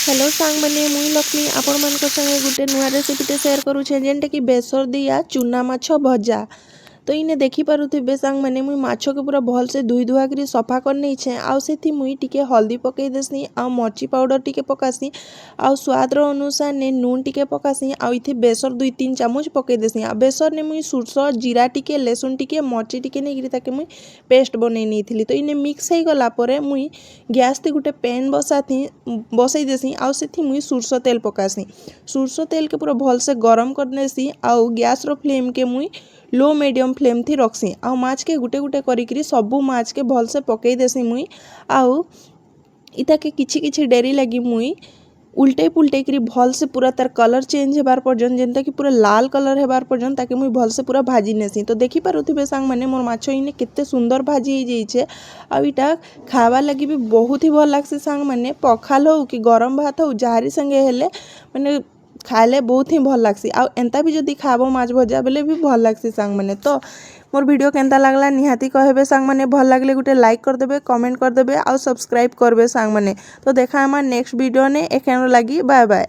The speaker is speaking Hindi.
हेलो सांग मैंने मुई लक्ष्मी आपण मान संगे गोटे नुआ रेसिपीटे सेयार करुछे जेनटा कि बेसर दिया चूना माछ भजा। तो इने देखी पारुथिबे सांग मैंने मुई माछ के पूरा भल से धुई धुआ करी सफा कर नहीं छे आउ सेथि मुई टिके हल्दी पकई देसी आउ मर्ची पाउडर टिके पकासी आउ स्वाद रो अनुसार ने नून टिके पकासी आउ इथे बेसर 2-3 चामच पकई देसी आ बेसर ने मुई सुरस जीरा टिके लेसुन टिके मर्ची टिके नहीं गिरी ताके मुई पेस्ट बनै नहीं थी। तो इने मिक्स हो गला परे मुई गैस ते गोटे पैन बसई देसी आउ सेथि मुई सुरस तेल पकासी। सुरस तेल के पूरा भल से गरम कर देसी आउ गैस रो फ्लेम के मुई लो मीडियम फ्लेम थी रखसी आउ माछ के गुटे गुटे करी सबू माछ के भल से पकई देसी मुई आउ इता के किछि किछि डेरी लगी मुई उल्टे पुल्टे करी भल से पूरा तार कलर चेंज हेबार पर्यंत जेनता कि पूरा लाल कलर हेबार पर्यंत ताके मुई भल से पूरा भाजी नेसी। तो देखि पारुथिबे सांग माने मोर माछ इने केते सुंदर भाजी हो जाइछे आ इटा खावा लगी भी बहुत ही भल लागसे सांग माने पखाल हो कि गरम भात हो जहारी संगे हेले माने खाइले बहुत ही भल लागसी आ एंता भी जदी खाबो माछ भजा बेले भी भल लागसी सांग माने। तो मोर वीडियो केनता लागला निहाती कहबे सांग माने भल लागले गुटे लाइक कर देबे कमेंट कर देबे आ सब्सक्राइब करबे सांग माने। तो देखा हमार नेक्स्ट वीडियो ने एखन लगी बाय बाय।